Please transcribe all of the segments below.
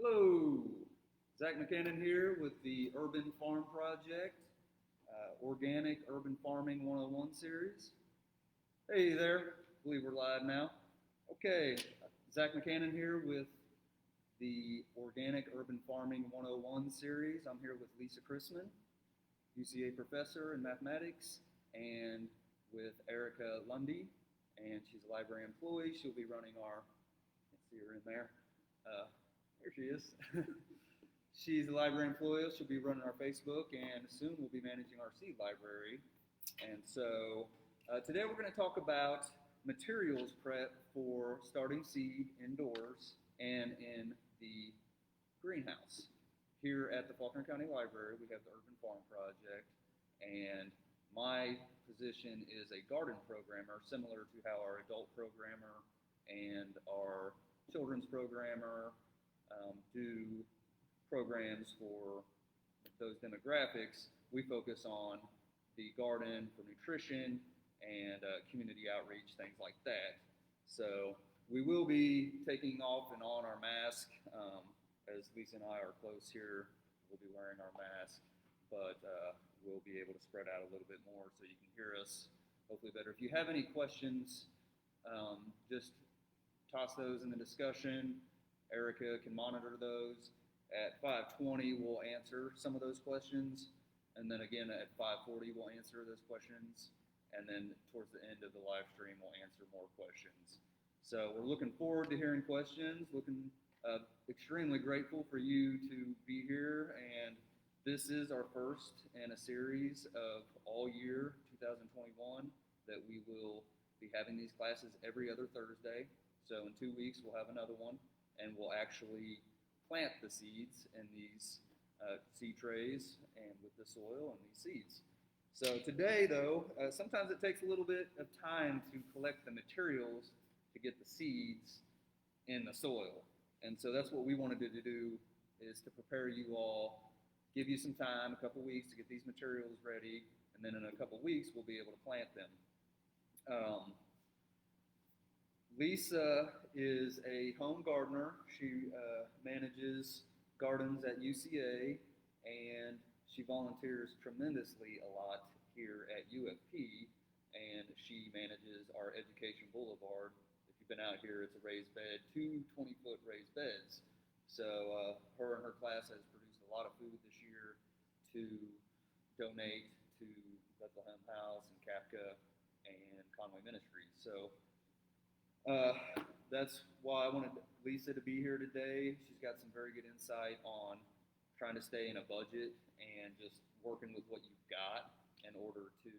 Hello, Zack McCannon here with the Urban Farm Project, Organic Urban Farming 101 series. Hey there, I believe we're live now. Okay, Zack McCannon here with the Organic Urban Farming 101 series. I'm here with Lisa Christman, UCA professor in mathematics, and with Erica Lundy, and she's a library employee. She'll be running our, I can't see her in there. Here she is. She's a library employee. She'll be running our Facebook, and soon we'll be managing our seed library. And so today we're going to talk about materials prep for starting seed indoors and in the greenhouse. Here at the Faulkner County Library, we have the Urban Farm Project, and my position is a garden programmer, similar to how our adult programmer and our children's programmer do programs for those demographics. We focus on the garden for nutrition and community outreach, things like that. So we will be taking off and on our mask. As Lisa and I are close here, we'll be wearing our mask, but we'll be able to spread out a little bit more so you can hear us hopefully better. If you have any questions, just toss those in the discussion. Erica can monitor those. At 5:20, we'll answer some of those questions. And then again at 5:40, we'll answer those questions. And then towards the end of the live stream, we'll answer more questions. So we're looking forward to hearing questions, extremely grateful for you to be here. And this is our first in a series of all year 2021 that we will be having these classes every other Thursday. So in 2 weeks, we'll have another one. And we'll actually plant the seeds in these seed trays and with the soil and these seeds. So today, though, sometimes it takes a little bit of time to collect the materials to get the seeds in the soil. And so that's what we wanted to do, is to prepare you all, give you some time, a couple weeks to get these materials ready, and then in a couple weeks we'll be able to plant them. Lisa is a home gardener. She manages gardens at UCA, and she volunteers tremendously a lot here at UFP, and she manages our Education Boulevard. If you've been out here, it's a raised bed, 2 20-foot raised beds. So her and her class has produced a lot of food this year to donate to Bethlehem House and CAPCA and Conway Ministries. So that's why I wanted Lisa to be here today. She's got some very good insight on trying to stay in a budget and just working with what you've got in order to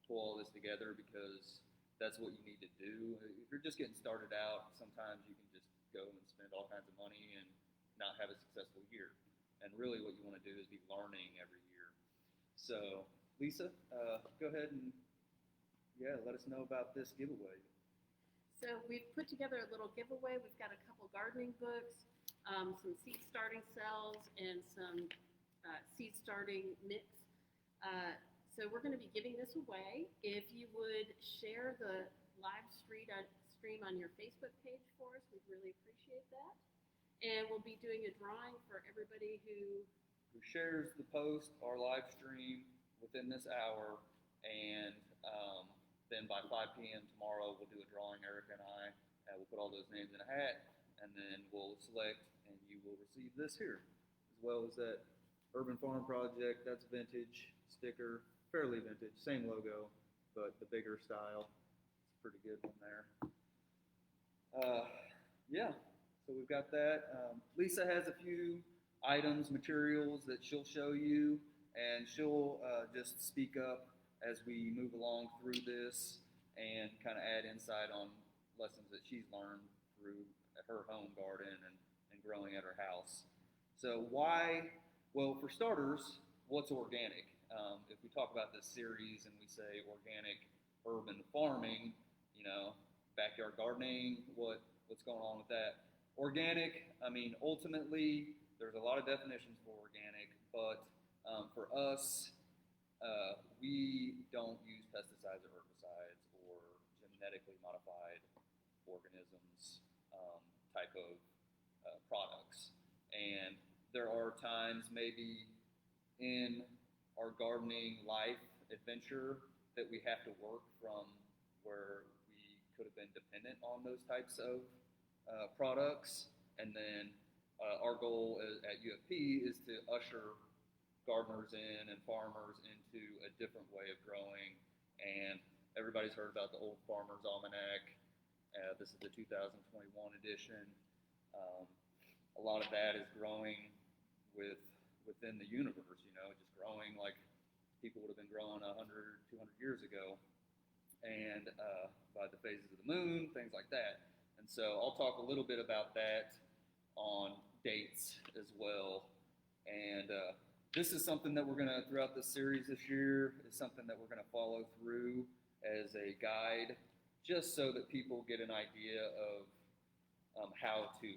pull all this together, because that's what you need to do. If you're just getting started out, sometimes you can just go and spend all kinds of money and not have a successful year. And really what you want to do is be learning every year. So Lisa, go ahead and let us know about this giveaway. So we've put together a little giveaway. We've got a couple gardening books, some seed starting cells, and some seed starting mix. So we're going to be giving this away. If you would share the live stream on your Facebook page for us, we'd really appreciate that. And we'll be doing a drawing for everybody who shares the post or live stream within this hour, and then by 5 p.m. tomorrow, we'll do a drawing, Erica and I. We'll put all those names in a hat, and then we'll select, and you will receive this here, as well as that Urban Farm Project. That's vintage sticker, fairly vintage, same logo, but the bigger style. It's a pretty good one there. So we've got that. Lisa has a few items, materials that she'll show you, and she'll just speak up as we move along through this and kind of add insight on lessons that she's learned through her home garden and growing at her house. So for starters, what's organic? If we talk about this series and we say organic urban farming, backyard gardening, what's going on with that? Organic, ultimately, there's a lot of definitions for organic, but for us, we don't use pesticides or herbicides or genetically modified organisms type of products. And there are times maybe in our gardening life adventure that we have to work from where we could have been dependent on those types of products. And then our goal at UFP is to usher gardeners in and farmers into a different way of growing. And everybody's heard about the Old Farmer's Almanac. This is the 2021 edition. A lot of that is growing within the universe, just growing like people would have been growing 100, 200 years ago, and by the phases of the moon, things like that. And so I'll talk a little bit about that on dates as well. And this is something that we're going to, throughout this series this year, is something that we're going to follow through as a guide, just so that people get an idea of how to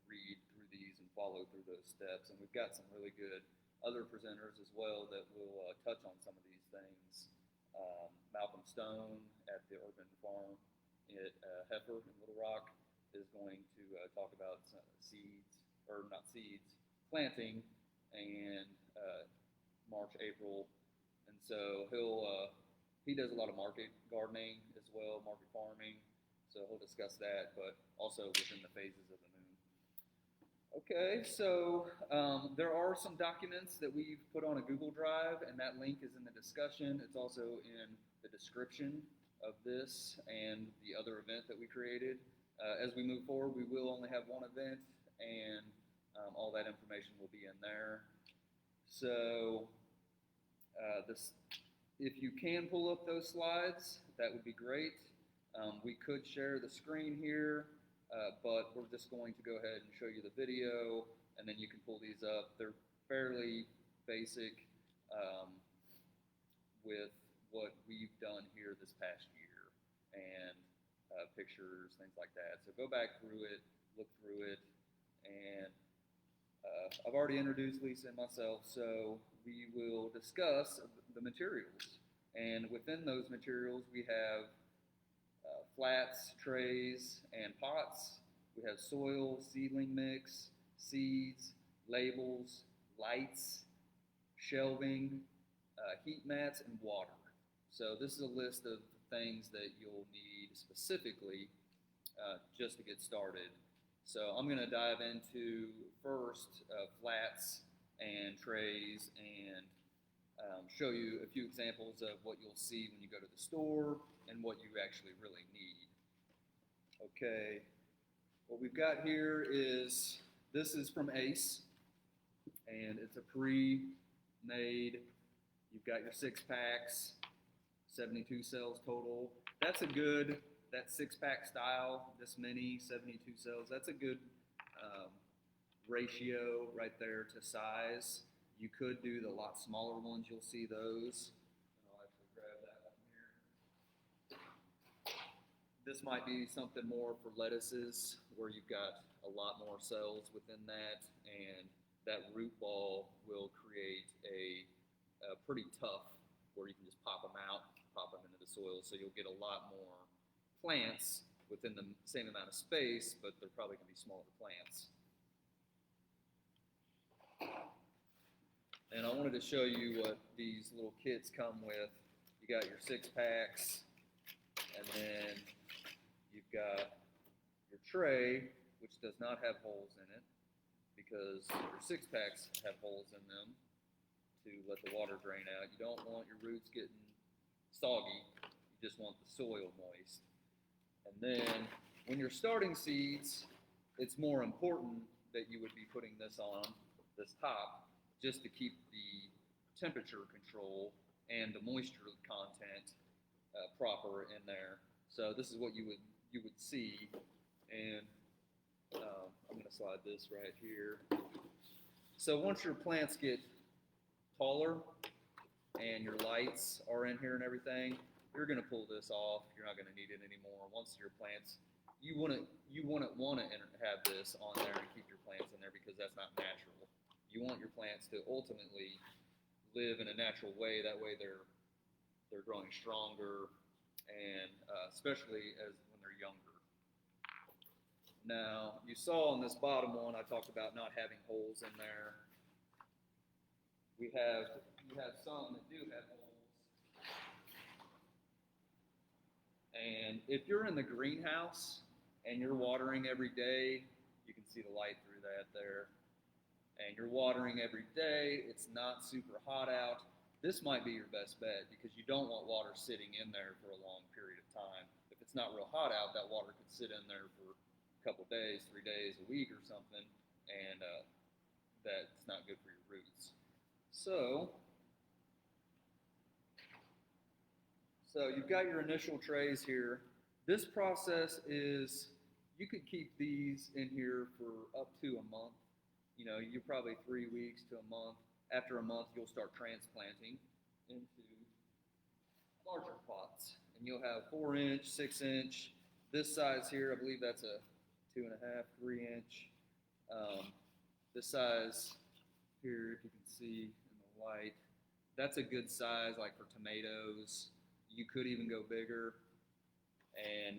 read through these and follow through those steps. And we've got some really good other presenters as well that will touch on some of these things. Malcolm Stone at the Urban Farm at Heifer in Little Rock is going to talk about planting, and March, April. And so he does a lot of market gardening as well, market farming. So he'll discuss that, but also within the phases of the moon. Okay, so there are some documents that we've put on a Google Drive, and that link is in the discussion. It's also in the description of this and the other event that we created. As we move forward, we will only have one event, and all that information will be in there. So if you can pull up those slides, that would be great. We could share the screen here, but we're just going to go ahead and show you the video, and then you can pull these up. They're fairly basic with what we've done here this past year, and pictures, things like that. So go back through it, look through it, and I've already introduced Lisa and myself, so we will discuss the materials. And within those materials, we have flats, trays, and pots. We have soil, seedling mix, seeds, labels, lights, shelving, heat mats, and water. So this is a list of things that you'll need specifically just to get started. So I'm going to dive into first flats and trays, and show you a few examples of what you'll see when you go to the store and what you actually really need. Okay, what we've got here is, this is from Ace, and it's a pre-made, you've got your 6-packs, 72 cells total. That's a good, that 6-pack style, this many, 72 cells, that's a good ratio right there to size. You could do the lot smaller ones, you'll see those. I'll actually grab that one here. This might be something more for lettuces, where you've got a lot more cells within that, and that root ball will create a pretty tough, where you can just pop them out, pop them into the soil, so you'll get a lot more plants within the same amount of space, but they're probably going to be smaller plants. And I wanted to show you what these little kits come with. You got your 6-packs, and then you've got your tray, which does not have holes in it, because your 6-packs have holes in them to let the water drain out. You don't want your roots getting soggy, you just want the soil moist. And then when you're starting seeds, it's more important that you would be putting this on, this top, just to keep the temperature control and the moisture content proper in there. So this is what you would see, and I'm going to slide this right here. So once your plants get taller and your lights are in here and everything, you're going to pull this off. You're not going to need it anymore. Once your plants, you wouldn't want to have this on there and keep your plants in there, because that's not natural. You want your plants to ultimately live in a natural way. That way they're growing stronger, and especially when they're younger. Now, you saw on this bottom one, I talked about not having holes in there. You have some that do have holes. And if you're in the greenhouse and you're watering every day, you can see the light through that there, and you're watering every day, it's not super hot out, this might be your best bet because you don't want water sitting in there for a long period of time. If it's not real hot out, that water could sit in there for a couple days, 3 days, a week or something, and that's not good for your roots. So you've got your initial trays here. This process is, you could keep these in here for up to a month. You know, you're probably 3 weeks to a month. After a month, you'll start transplanting into larger pots. And you'll have 4-inch, 6-inch. This size here, I believe that's a 2.5, 3-inch. This size here, if you can see in the white, that's a good size, like for tomatoes. You could even go bigger.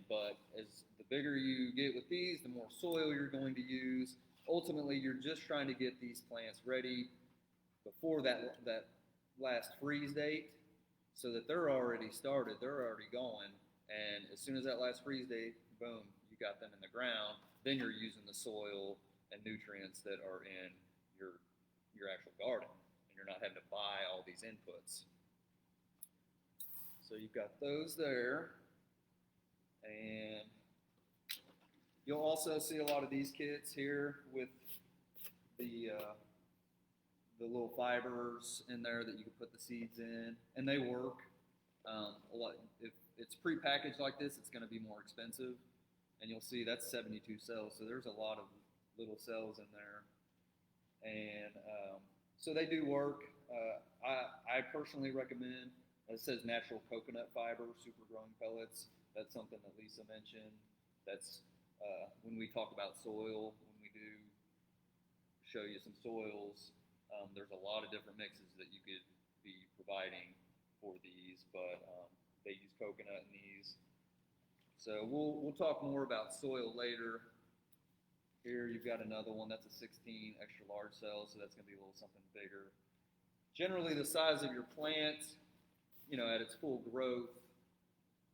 But as the bigger you get with these, the more soil you're going to use. Ultimately, you're just trying to get these plants ready before that last freeze date, so that they're already started, they're already going, and as soon as that last freeze date, boom, you got them in the ground. Then you're using the soil and nutrients that are in your actual garden, and you're not having to buy all these inputs. So you've got those there, and you'll also see a lot of these kits here with the little fibers in there that you can put the seeds in, and they work. A lot. If it's pre-packaged like this, it's going to be more expensive, and you'll see that's 72 cells, so there's a lot of little cells in there, and so they do work. I personally recommend, it says natural coconut fiber, super growing pellets. That's something that Lisa mentioned. That's when we talk about soil, when we do show you some soils, there's a lot of different mixes that you could be providing for these, but they use coconut in these. So we'll talk more about soil later. Here you've got another one, that's a 16 extra large cell, so that's going to be a little something bigger. Generally the size of your plant, you know, at its full growth,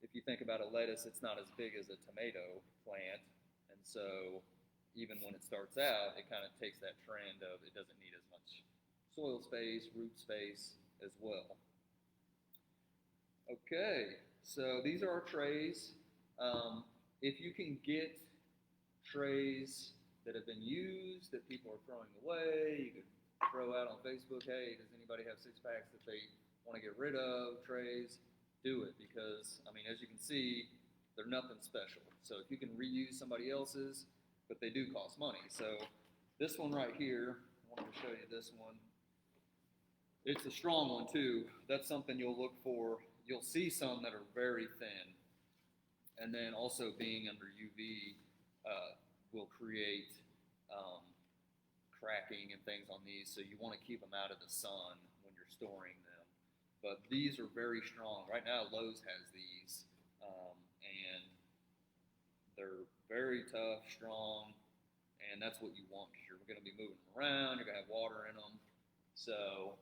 if you think about a lettuce, it's not as big as a tomato plant, and so even when it starts out, it kind of takes that trend of it doesn't need as much soil space, root space as well. Okay, so these are our trays. If you can get trays that have been used, that people are throwing away, you could throw out on Facebook, hey, does anybody have 6-packs that they want to get rid of, trays? Do it, because, I mean, as you can see, they're nothing special. So if you can reuse somebody else's, but they do cost money. So this one right here, I wanted to show you this one. It's a strong one too. That's something you'll look for. You'll see some that are very thin. And then also being under UV will create cracking and things on these. So you want to keep them out of the sun when you're storing them. But these are very strong. Right now Lowe's has these, and they're very tough, strong, and that's what you want because you're going to be moving them around, you're going to have water in them. So,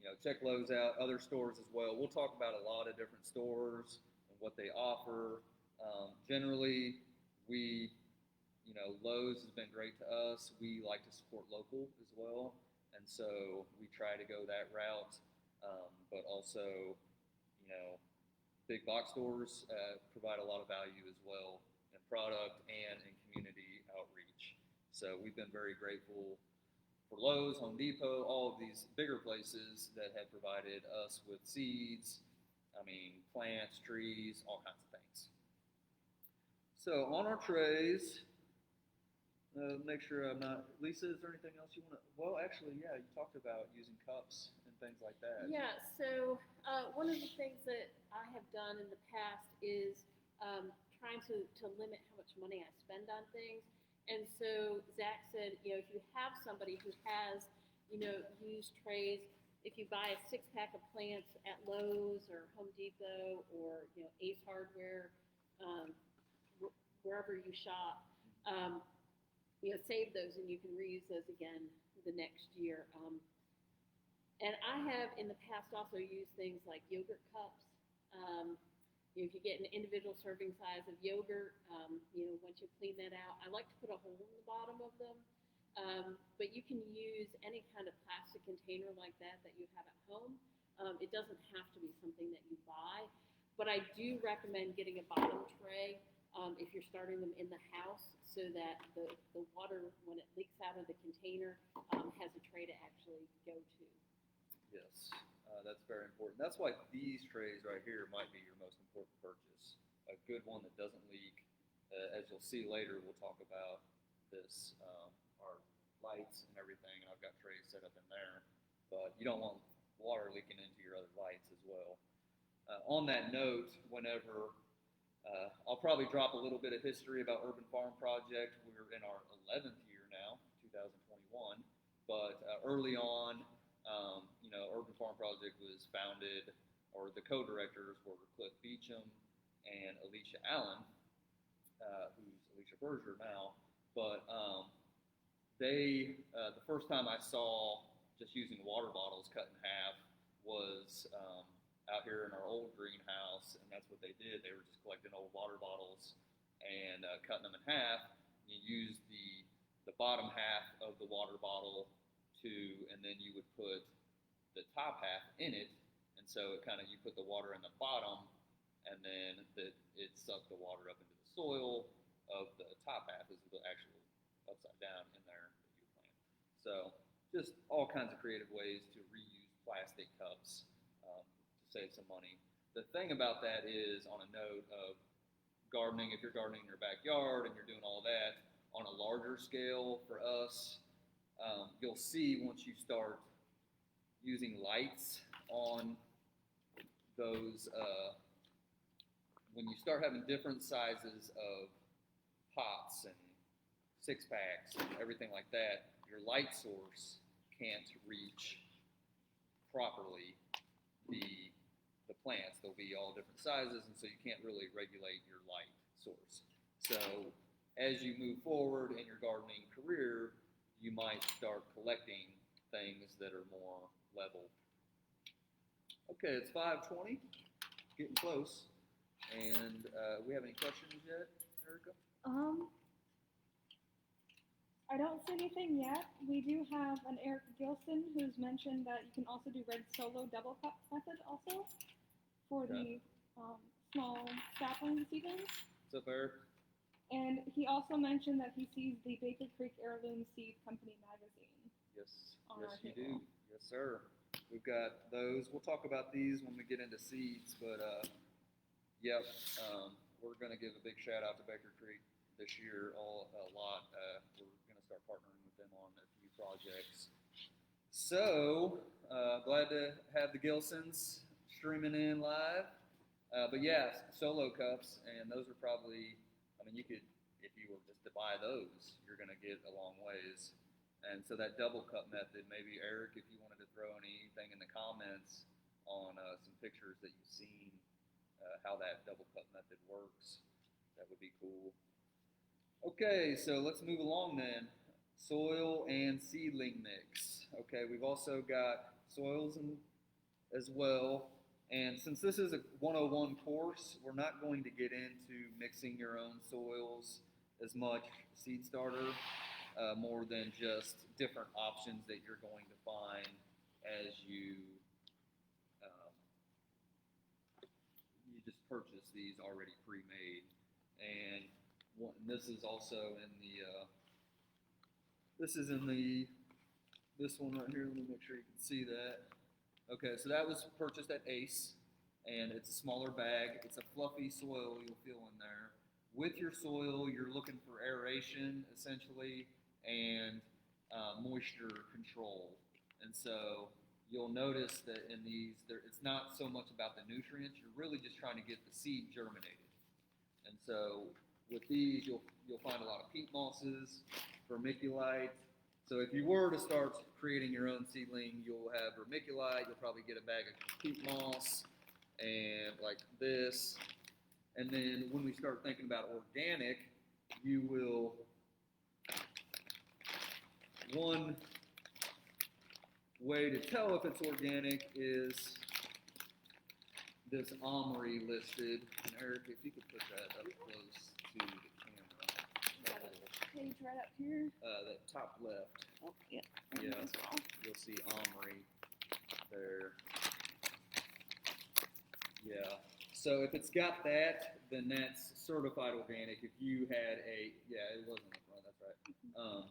you know, check Lowe's out, other stores as well. We'll talk about a lot of different stores and what they offer. Generally, you know, Lowe's has been great to us. We like to support local as well, and so we try to go that route. But also, you know, big box stores provide a lot of value as well in product and in community outreach. So we've been very grateful for Lowe's, Home Depot, all of these bigger places that have provided us with seeds, I mean, plants, trees, all kinds of things. So on our trays, make sure I'm not, Lisa, is there anything else you want to, well, actually, yeah, you talked about using cups and things like that. Yeah, so one of the things that I have done in the past is trying to limit how much money I spend on things. And so Zach said, you know, if you have somebody who has, you know, used trays, if you buy a 6-pack of plants at Lowe's or Home Depot or, you know, Ace Hardware, wherever you shop, save those and you can reuse those again the next year. And I have in the past also used things like yogurt cups. If you get an individual serving size of yogurt, once you clean that out, I like to put a hole in the bottom of them. But you can use any kind of plastic container like that you have at home. It doesn't have to be something that you buy, but I do recommend getting a bottom tray if you're starting them in the house, so that the water, when it leaks out of the container, has a tray to actually go to. Yes, that's very important. That's why these trays right here might be your most important purchase. A good one that doesn't leak. As you'll see later, we'll talk about this, our lights and everything, and I've got trays set up in there. But you don't want water leaking into your other lights as well. On that note, whenever I'll probably drop a little bit of history about Urban Farm Project. We're in our 11th year now, 2021. But early on, Urban Farm Project was founded, or the co-directors were Cliff Beecham and Alicia Allen, who's Alicia Berger now. But the first time I saw just using water bottles cut in half was out here in our old greenhouse, and that's what they did. They were just collecting old water bottles and cutting them in half. You use the bottom half of the water bottle and then you would put the top half in it, and so you put the water in the bottom, and then it sucked the water up into the soil of the top half is the actual upside down in there that you plant. So just all kinds of creative ways to reuse plastic cups to save some money. The thing about that is, on a note of gardening, if you're gardening in your backyard and you're doing all that, on a larger scale for us, you'll see once you start using lights on those, when you start having different sizes of pots and 6-packs and everything like that, your light source can't reach properly the plants. They'll be all different sizes, and so you can't really regulate your light source. So as you move forward in your gardening career, you might start collecting things that are more level. Okay, it's 5:20, getting close. And we have any questions yet, Erica? I don't see anything yet. We do have an Eric Gilson who's mentioned that you can also do red solo double cup method also for the small sapling seedlings. What's up, Eric? And he also mentioned that he sees the Baker Creek Heirloom Seed Company magazine. Yes, on yes our you table. do. Yes, sir. We've got those. We'll talk about these when we get into seeds, but yep, we're going to give a big shout out to Baker Creek this year a lot. We're going to start partnering with them on a few projects. So, glad to have the Gilsons streaming in live. But yeah, solo cups, and those are probably, you could, if you were just to buy those, you're going to get a long ways. And so that double cup method, maybe Eric, if you wanted to throw anything in the comments on some pictures that you've seen, how that double cup method works, that would be cool. Okay, so let's move along then. Soil and seedling mix. Okay, we've also got soils as well. And since this is a 101 course, we're not going to get into mixing your own soils as much, seed starter, more than just different options that you're going to find as you just purchase these already pre-made. And this is also in this one right here. Let me make sure you can see that. Okay, so that was purchased at Ace, and it's a smaller bag. It's a fluffy soil you'll feel in there. With your soil, you're looking for aeration, essentially, and moisture control. And so you'll notice that in these, it's not so much about the nutrients. You're really just trying to get the seed germinated. And so with these, you'll find a lot of peat mosses, vermiculite. So if you were to start creating your own seedling, you'll have vermiculite. You'll probably get a bag of peat moss and like this. And then when we start thinking about organic, you will, one way to tell if it's organic is this OMRI listed. And Eric, if you could put that up close to the camera. Got a page right up here. That top left. Oh, yeah. Yeah, As well. you'll see OMRI there. Yeah. So if it's got that, then that's certified organic. If you had it wasn't in the front, that's right.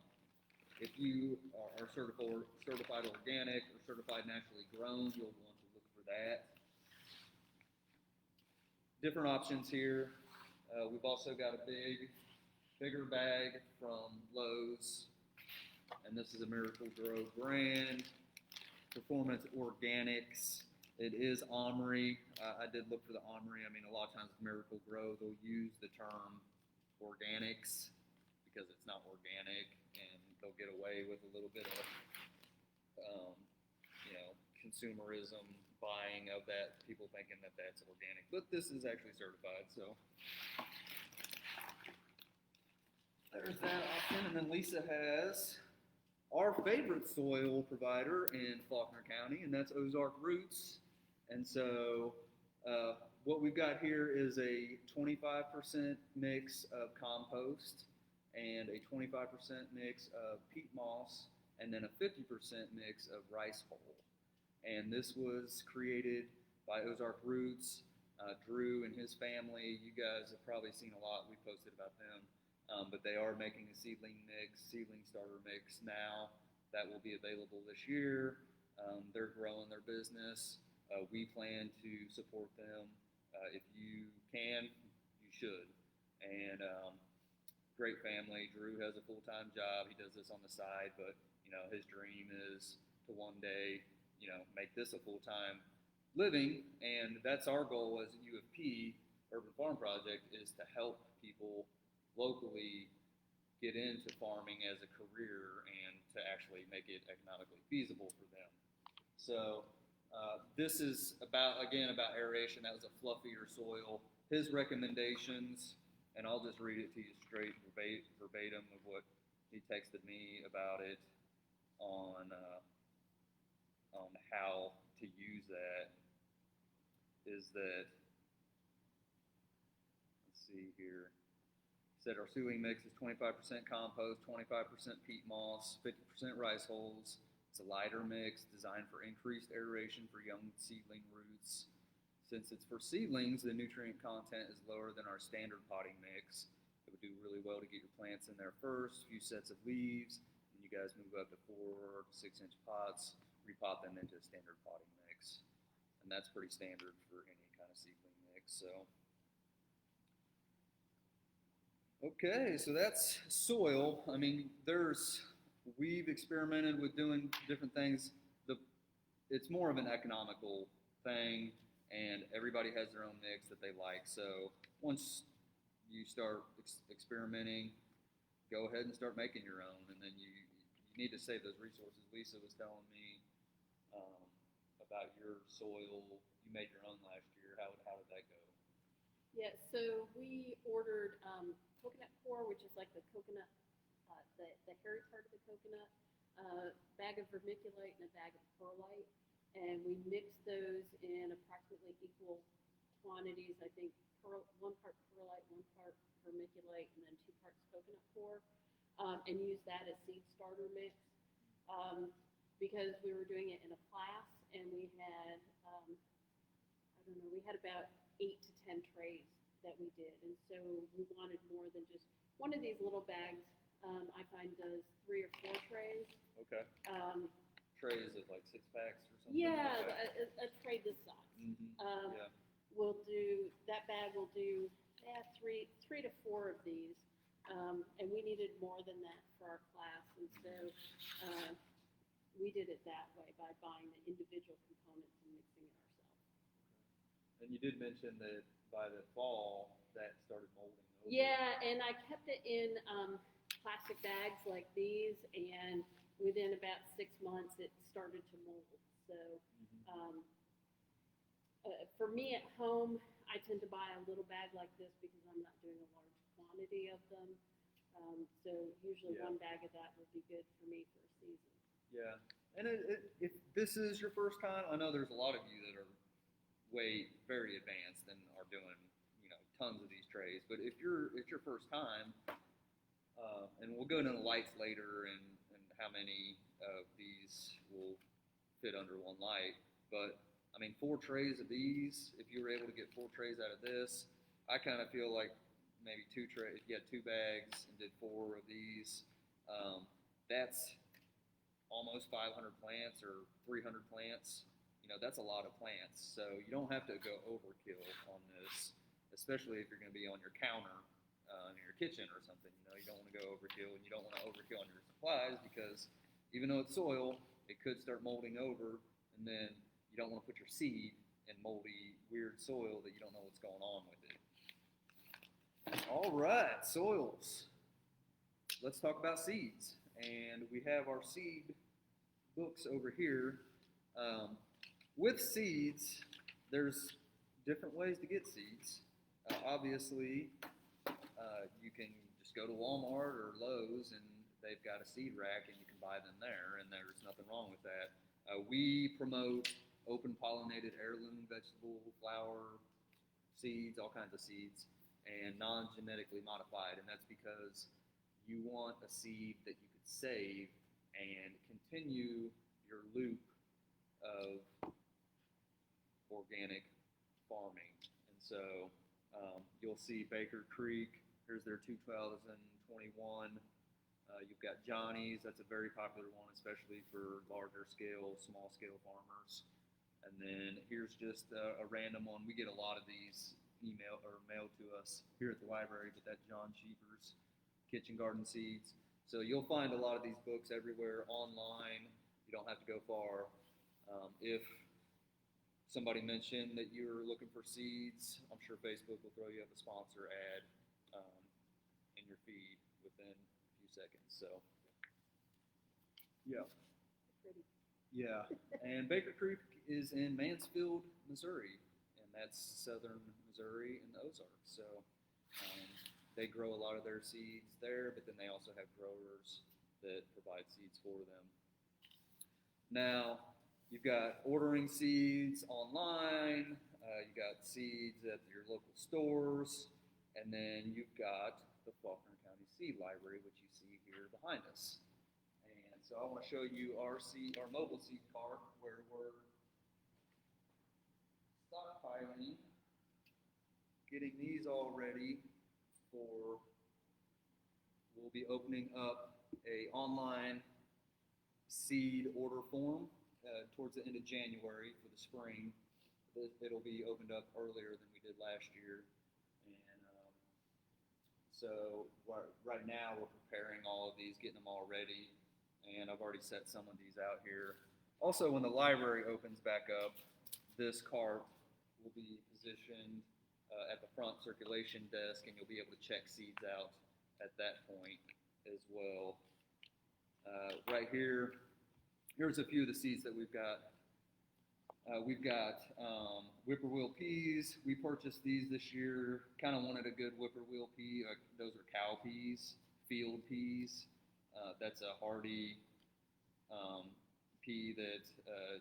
If you are certified organic or certified naturally grown, you'll want to look for that. Different options here. We've also got a bigger bag from Lowe's, and this is a Miracle Grow brand. Performance Organics. It is OMRI. I did look for the OMRI. I mean, a lot of times Miracle Grow, they'll use the term organics because it's not organic, and they'll get away with a little bit of, consumerism buying of that, people thinking that that's organic. But this is actually certified, so. There's that option, and then Lisa has our favorite soil provider in Faulkner County, and that's Ozark Roots. And so what we've got here is a 25% mix of compost and a 25% mix of peat moss, and then a 50% mix of rice hull. And this was created by Ozark Roots. Drew and his family, you guys have probably seen a lot. We posted about them. But they are making a seedling starter mix now that will be available this year. They're growing their business. We plan to support them. If you can, you should. And great family. Drew has a full-time job. He does this on the side, but his dream is to one day, make this a full-time living. And that's our goal as a UFP Urban Farm Project, is to help people locally get into farming as a career and to actually make it economically feasible for them. So this is about aeration. That was a fluffier soil. His recommendations, and I'll just read it to you straight verbatim of what he texted me about it on how to use that, is that, let's see here. Said our suing mix is 25% compost, 25% peat moss, 50% rice hulls. It's a lighter mix designed for increased aeration for young seedling roots. Since it's for seedlings, the nutrient content is lower than our standard potting mix. It would do really well to get your plants in there first, few sets of leaves, and you guys move up to 4 to 6 inch pots, repot them into a standard potting mix. And that's pretty standard for any kind of seedling mix. So. Okay, so that's soil. I mean, we've experimented with doing different things. It's more of an economical thing, and everybody has their own mix that they like. So once you start experimenting, go ahead and start making your own, and then you need to save those resources. Lisa was telling me about your soil. You made your own last year. How did that go? Yeah, so we ordered coconut core, which is like the coconut, the hairy part of the coconut, bag of vermiculite and a bag of perlite, and we mixed those in approximately equal quantities. I think 1 part perlite, 1 part vermiculite, and then 2 parts coconut core, and used that as seed starter mix because we were doing it in a class, and we had we had about 8 to 10 trays that we did, and so we wanted more than just one of these little bags. I find does 3 or 4 trays. Okay. Trays of like 6 packs or something. Yeah, like a tray this size. Mm-hmm. Yeah. That bag will do 3 to 4 of these, and we needed more than that for our class, and so we did it that way by buying the individual components and mixing it ourselves. And you did mention that by the fall that started molding over. Yeah, and I kept it in plastic bags like these, and within about 6 months it started to mold. So for me at home, I tend to buy a little bag like this because I'm not doing a large quantity of them. So usually Yeah. one bag of that would be good for me for a season. Yeah, and if this is your first time, I know there's a lot of you that are very advanced and are doing tons of these trays. But if it's your first time, and we'll go into the lights later and how many of these will fit under one light. But I mean, 4 trays of these, if you were able to get 4 trays out of this, I kind of feel like maybe 2 trays. If you had 2 bags and did 4 of these, that's almost 500 plants or 300 plants. That's a lot of plants. So you don't have to go overkill on this, especially if you're going to be on your counter in your kitchen or something. You don't want to go overkill, and you don't want to overkill on your supplies because even though it's soil, it could start molding over, and then you don't want to put your seed in moldy, weird soil that you don't know what's going on with it. All right, soils. Let's talk about seeds. And we have our seed books over here. With seeds, there's different ways to get seeds. Obviously, you can just go to Walmart or Lowe's and they've got a seed rack and you can buy them there, and there's nothing wrong with that. We promote open pollinated heirloom vegetable, flower, seeds, all kinds of seeds, and non-genetically modified, and that's because you want a seed that you could save and continue your loop of organic farming. And so you'll see Baker Creek. Here's their 2021. You've got Johnny's. That's a very popular one, especially for larger scale, small scale farmers. And then here's just a random one. We get a lot of these mailed to us here at the library, but that's John Cheever's Kitchen Garden Seeds. So you'll find a lot of these books everywhere online. You don't have to go far. If somebody mentioned that you're looking for seeds, I'm sure Facebook will throw you up a sponsor ad in your feed within a few seconds. So, yeah. Pretty. Yeah. And Baker Creek is in Mansfield, Missouri, and that's southern Missouri and the Ozarks. So they grow a lot of their seeds there, but then they also have growers that provide seeds for them. Now, you've got ordering seeds online, you got seeds at your local stores, and then you've got the Faulkner County Seed Library, which you see here behind us. And so I want to show you our mobile seed cart, where we're stockpiling, getting these all ready for, we'll be opening up a online seed order form towards the end of January for the spring. It'll be opened up earlier than we did last year. And so right now we're preparing all of these, getting them all ready. And I've already set some of these out here. Also, when the library opens back up, this cart will be positioned at the front circulation desk, and you'll be able to check seeds out at that point as well. Right here, here's a few of the seeds that we've got. We've got whippoorwill peas. We purchased these this year. Kind of wanted a good whippoorwill pea. Those are cow peas, field peas. That's a hardy pea that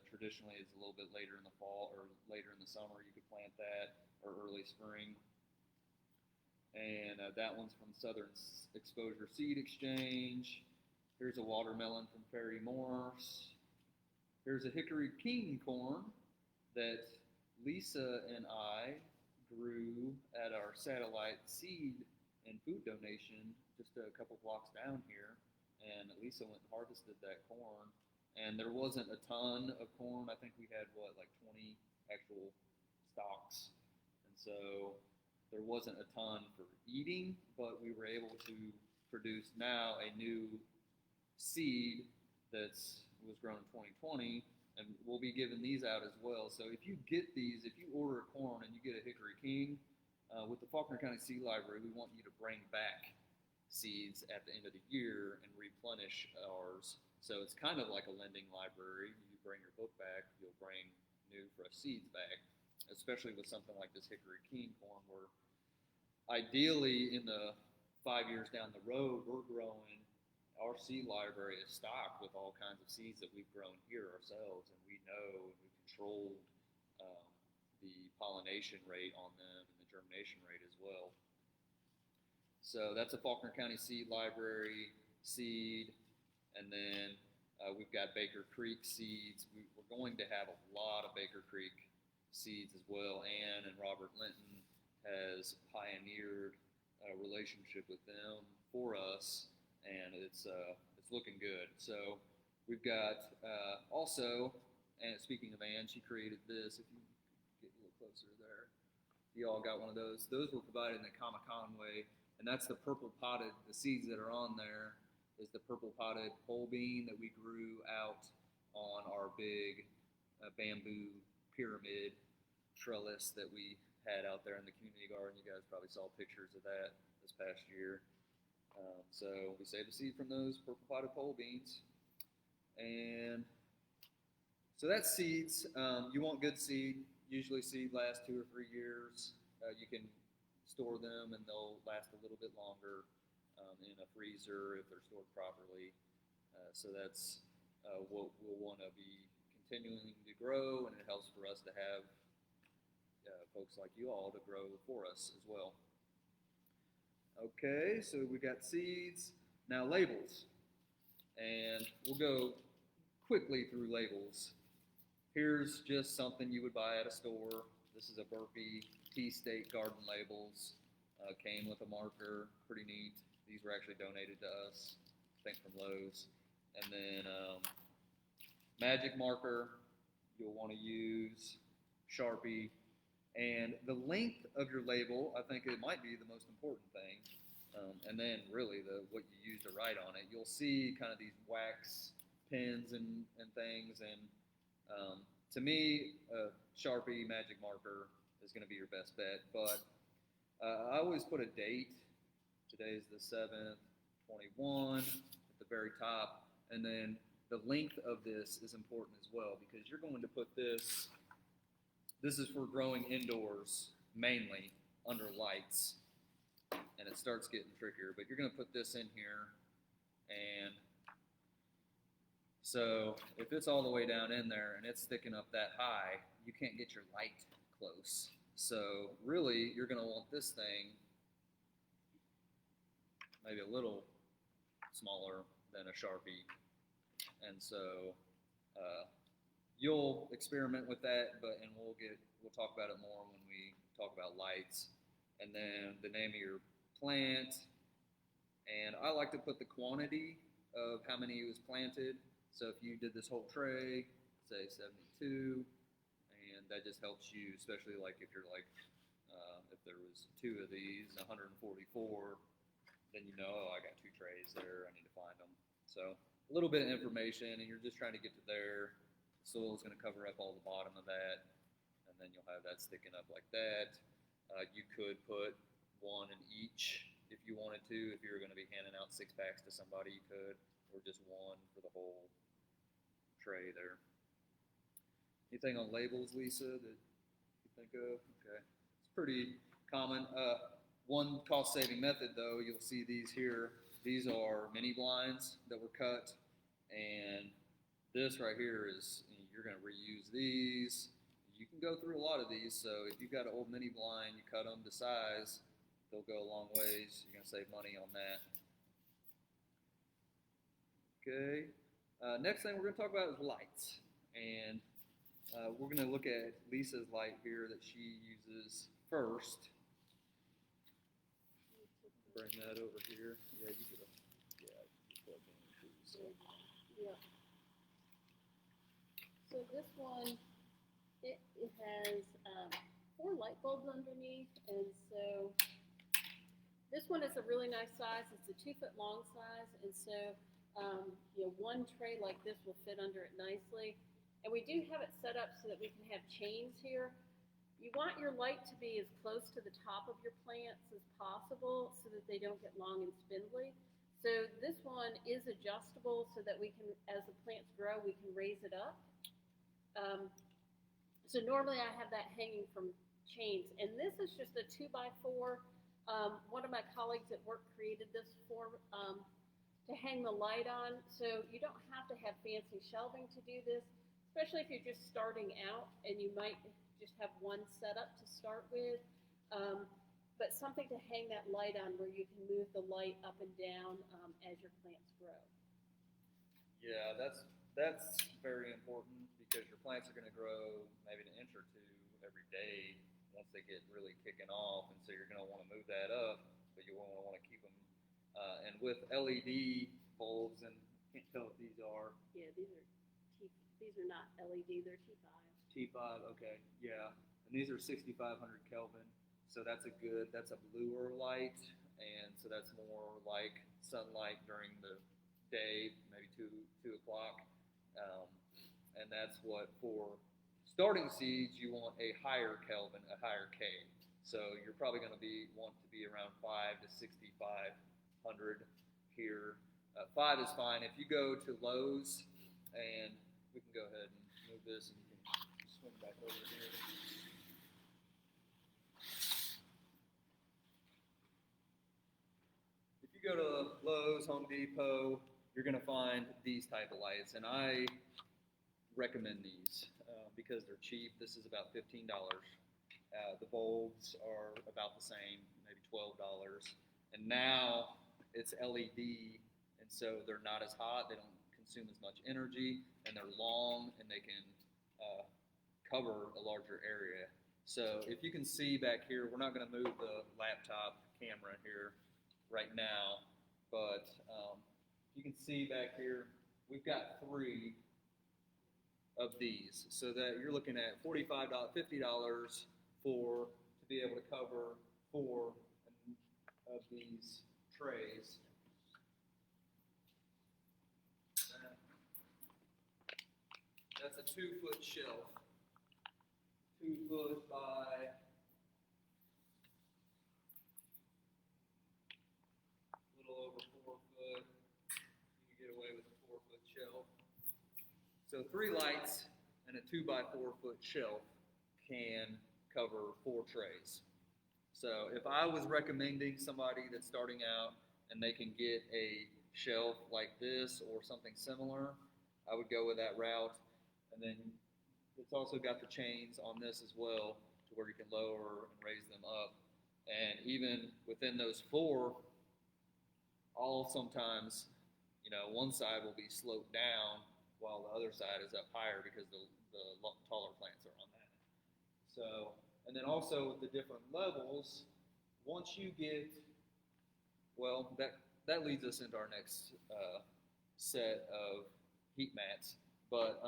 traditionally is a little bit later in the fall or later in the summer. You could plant that, or early spring. And that one's from Southern Exposure Seed Exchange. Here's a watermelon from Ferry Morse. Here's a hickory king corn that Lisa and I grew at our satellite seed and food donation just a couple blocks down here. And Lisa went and harvested that corn. And there wasn't a ton of corn. I think we had, like 20 actual stalks. And so there wasn't a ton for eating, but we were able to produce now a new seed that was grown in 2020, and we'll be giving these out as well. So if you get these, if you order a corn and you get a hickory king, with the Faulkner County Seed Library, we want you to bring back seeds at the end of the year and replenish ours. So it's kind of like a lending library. You bring your book back, you'll bring new fresh seeds back, especially with something like this hickory king corn, where ideally in the 5 years down the road, we're growing, our seed library is stocked with all kinds of seeds that we've grown here ourselves, and we know and we controlled the pollination rate on them and the germination rate as well. So that's a Faulkner County Seed Library seed, and then we've got Baker Creek seeds. We're going to have a lot of Baker Creek seeds as well. Ann and Robert Linton has pioneered a relationship with them for us, and it's looking good. So we've got also, and speaking of Ann, she created this. If you get a little closer there, you all got one of those. Those were provided in the Conway, and that's the purple potted. The seeds that are on there is the purple potted pole bean that we grew out on our big bamboo pyramid trellis that we had out there in the community garden. You guys probably saw pictures of that this past year. So we saved a seed from those purple potted pole beans. And so that's seeds. You want good seed. Usually seed lasts 2 or 3 years. You can store them and they'll last a little bit longer in a freezer if they're stored properly. So that's what we'll want to be continuing to grow, and it helps for us to have folks like you all to grow for us as well. Okay, so we got seeds. Now labels. And we'll go quickly through labels. Here's just something you would buy at a store. This is a Burpee Tea State Garden labels. Came with a marker, pretty neat. These were actually donated to us, I think from Lowe's. And then magic marker, you'll want to use Sharpie. And the length of your label, I think it might be the most important thing. And then really what you use to write on it. You'll see kind of these wax pens and things. And to me, a Sharpie magic marker is going to be your best bet. But I always put a date. Today's the 7th, 21 at the very top. And then the length of this is important as well, because you're going to put this is for growing indoors, mainly under lights. And it starts getting trickier, but you're going to put this in here. And so if it's all the way down in there and it's sticking up that high, you can't get your light close. So really, you're going to want this thing maybe a little smaller than a Sharpie. And so you'll experiment with that, and we'll talk about it more when we talk about lights. And then the name of your plant. And I like to put the quantity of how many was planted. So if you did this whole tray, say 72, and that just helps you, especially like if you're like, if there was 2 of these, 144, then you know, oh, I got 2 trays there, I need to find them. So a little bit of information, and you're just trying to get to there. The soil is going to cover up all the bottom of that, and then you'll have that sticking up like that. You could put 1 in each if you wanted to. If you were going to be handing out 6-packs to somebody, you could, or just 1 for the whole tray there. Anything on labels, Lisa, that you think of? Okay, it's pretty common. One cost-saving method, though, you'll see these here. These are mini blinds that were cut, and this right here is, you're going to reuse these. You can go through a lot of these, so if you've got an old mini blind, you cut them to size, they'll go a long ways. You're going to save money on that. Okay, next thing we're going to talk about is lights, and we're going to look at Lisa's light here that she uses first. Bring that over here. Yeah, you could. Yeah, you plug in too. So. Yeah. So this one, it has 4 light bulbs underneath, and so this one is a really nice size. It's a 2-foot long size, and so one tray like this will fit under it nicely. And we do have it set up so that we can have chains here. You want your light to be as close to the top of your plants as possible so that they don't get long and spindly. So this one is adjustable so that we can, as the plants grow, we can raise it up. So normally I have that hanging from chains, and this is just a 2x4 One of my colleagues at work created this for to hang the light on, so you don't have to have fancy shelving to do this, especially if you're just starting out and you might just have one setup to start with. But something to hang that light on where you can move the light up and down as your plants grow. Yeah, that's very important because your plants are going to grow maybe an inch or two every day once they get really kicking off, and so you're going to want to move that up, but you want to keep them. And with LED bulbs, and I can't tell if these are Yeah, these are not LED, they're T5. T5, okay, yeah, and these are 6,500 Kelvin, so that's a bluer light, and so that's more like sunlight during the day, maybe 2 o'clock, and that's what for starting seeds you want a higher Kelvin, a higher K. So you're probably going to want to be around 5 to 6,500 here. 5 is fine. If you go to Lowe's, and we can go ahead and move this, and you can swing back over here. If you go to Lowe's, Home Depot, you're going to find these type of lights, and I recommend these because they're cheap. This is about $15. The bulbs are about the same, maybe $12. And now it's LED, and so they're not as hot. They don't consume as much energy, and they're long, and they can cover a larger area. So if you can see back here, we're not going to move the laptop camera here right now, but you can see back here, we've got 3 of these, so that you're looking at $45, $50 to be able to cover 4 of these trays. That's a 2-foot shelf, 2 foot by a little over 4 foot. You can get away with a 4-foot shelf. So 3 lights and a 2 by 4 foot shelf can cover 4 trays. So if I was recommending somebody that's starting out and they can get a shelf like this or something similar, I would go with that route. And then it's also got the chains on this as well to where you can lower and raise them up. And even within those 4, sometimes, one side will be sloped down while the other side is up higher because the taller plants are on that. So, and then also with the different levels, once you get, well, that leads us into our next set of heat mats. But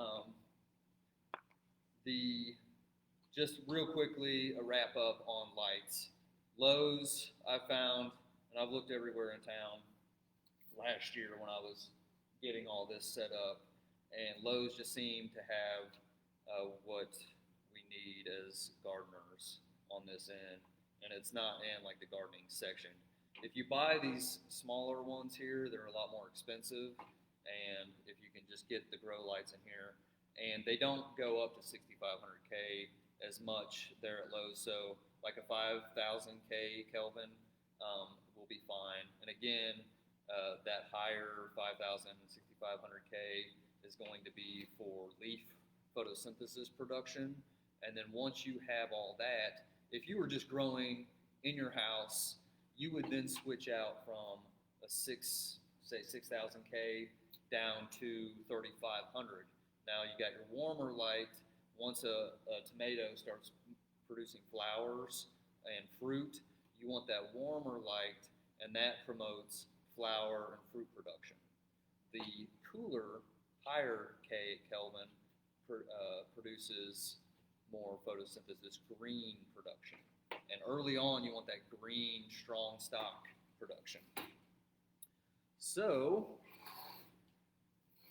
just real quickly, a wrap up on lights. Lowe's, I found, and I've looked everywhere in town last year when I was getting all this set up, and Lowe's just seemed to have what we need as gardeners on this end, and it's not in like the gardening section. If you buy these smaller ones here, they're a lot more expensive, and if you can just get the grow lights in here, and they don't go up to 6,500K as much there at Lowe's, so like a 5,000K Kelvin will be fine. And again, that higher 5,000, 6,500K is going to be for leaf photosynthesis production. And then once you have all that, if you were just growing in your house, you would then switch out from a 6,000K down to 3,500. Now you got your warmer light. Once a tomato starts producing flowers and fruit, you want that warmer light, and that promotes flower and fruit production. The cooler, higher Kelvin produces more photosynthesis, green production. And early on, you want that green, strong stock production. So,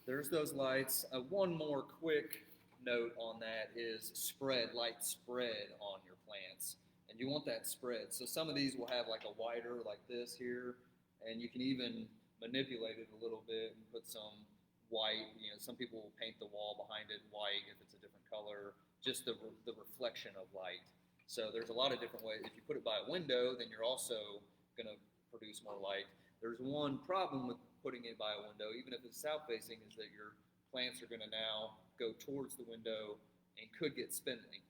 there's those lights. One more quick note on that is light spread on your plants. And you want that spread. So some of these will have like a wider like this here, and you can even manipulate it a little bit and put some white. Some people will paint the wall behind it white if it's a different color, just the reflection of light. So there's a lot of different ways. If you put it by a window, then you're also going to produce more light. There's one problem with putting it by a window, even if it's south facing, is that your plants are going to now go towards the window and could get spindly.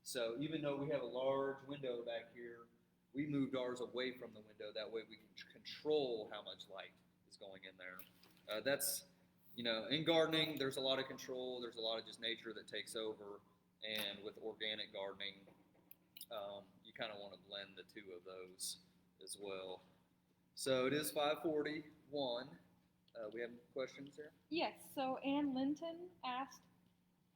So even though we have a large window back here, we moved ours away from the window. That way we can control how much light is going in there. That's, in gardening, there's a lot of control. There's a lot of just nature that takes over. And with organic gardening, you kind of want to blend the two of those as well. So it is 5:41. We have questions there? Yes, so Ann Linton asked,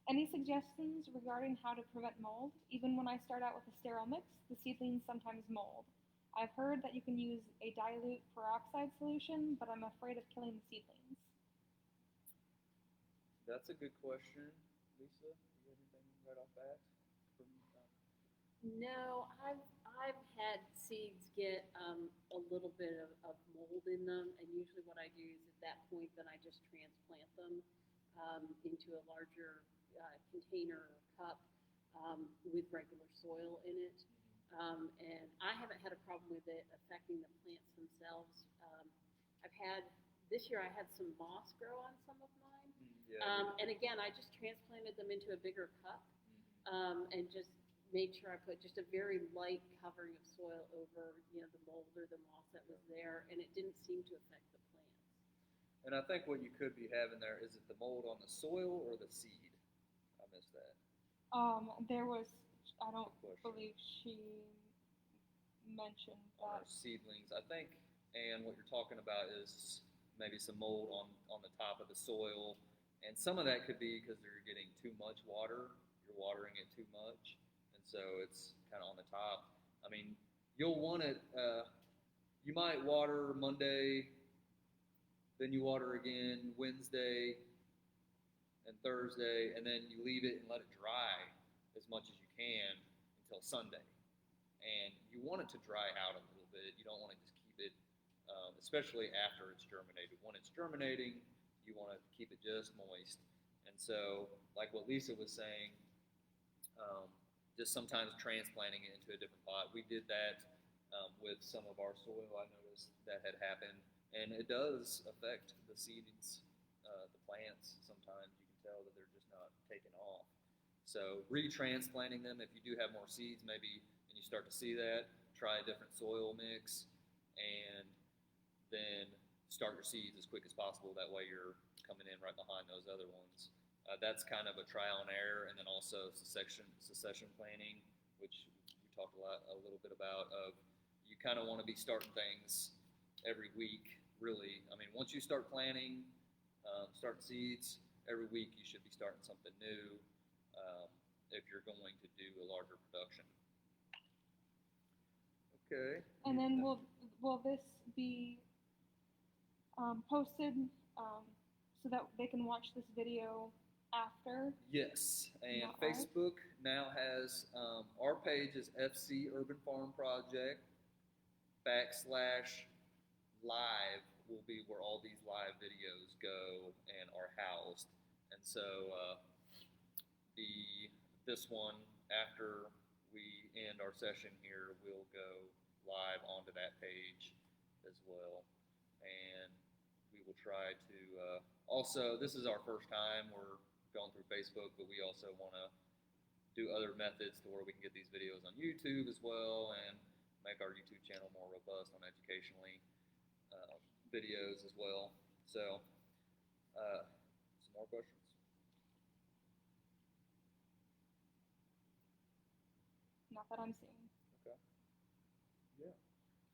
any suggestions regarding how to prevent mold? Even when I start out with a sterile mix, the seedlings sometimes mold. I've heard that you can use a dilute peroxide solution, but I'm afraid of killing the seedlings. That's a good question. Lisa, you have anything right off bat? No, I've had seeds get a little bit of mold in them, and usually what I do is at that point then I just transplant them into a larger container or cup with regular soil in it. And I haven't had a problem with it affecting the plants themselves. This year I had some moss grow on some of mine. And again, I just transplanted them into a bigger cup and just made sure I put just a very light covering of soil over, the mold or the moss that was there, and it didn't seem to affect the plants. And I think what you could be having there, is it the mold on the soil or the seed? I missed that. There was, I don't believe she mentioned Or that. seedlings. I think, and what you're talking about is maybe some mold on the top of the soil. And some of that could be because they're getting too much water. You're watering it too much. And so it's kind of on the top. I mean, you'll want it, you might water Monday, then you water again Wednesday and Thursday, and then you leave it and let it dry as much as you can until Sunday. And you want it to dry out a little bit. You don't want to just keep it, especially after it's germinated. When it's germinating, you want to keep it just moist. And so, like what Lisa was saying, just sometimes transplanting it into a different pot. We did that with some of our soil. I noticed that had happened. And it does affect the seeds, the plants. Sometimes you can tell that they're just not taking off. So retransplanting them, if you do have more seeds, maybe, and you start to see that, try a different soil mix, and then start your seeds as quick as possible. That way you're coming in right behind those other ones. That's kind of a trial and error, and then also succession planting, which we talked a little bit about. Of you kind of want to be starting things every week, really. I mean, once you start planting, start seeds, every week you should be starting something new if you're going to do a larger production. Okay. And then will this be posted so that they can watch this video after? Yes, and Not Facebook now has, our page is FC Urban Farm Project /live will be where all these live videos go and are housed. And so this one, after we end our session here, will go live onto that page as well. And we will try to, also, this is our first time we're going through Facebook, but we also want to do other methods to where we can get these videos on YouTube as well and make our YouTube channel more robust on educationally videos as well. So, some more questions? Not that I'm seeing. Okay. Yeah.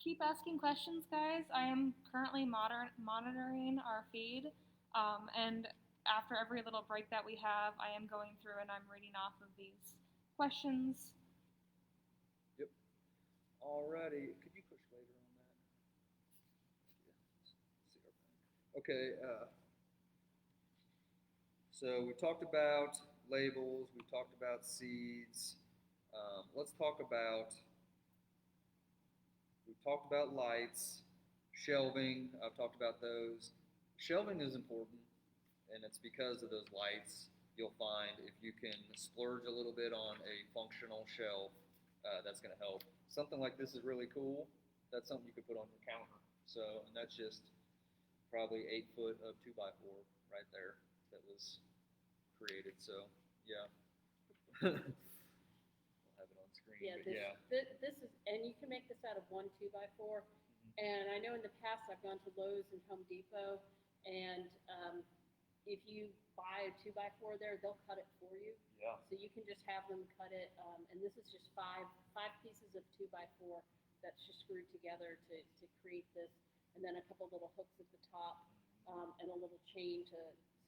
Keep asking questions, guys. I am currently monitoring our feed, and after every little break that we have, I am going through and I'm reading off of these questions. Yep. Alrighty. Could you push later on that? Yeah. Okay. So we talked about labels. We talked about seeds. Let's talk about. We've talked about lights, shelving. I've talked about those. Shelving is important, and it's because of those lights. You'll find if you can splurge a little bit on a functional shelf, that's going to help. Something like this is really cool. That's something you could put on your counter. So, and that's just probably 8 foot of 2x4 right there that was created. So, yeah. I'll have it on screen. Yeah, but this, yeah. this is, and you can make this out of 1 2x4. And I know in the past I've gone to Lowe's and Home Depot, and if you buy a 2x4 there, they'll cut it for you. Yeah. So you can just have them cut it, and this is just five pieces of 2x4 that's just screwed together to create this, and then a couple little hooks at the top, and a little chain so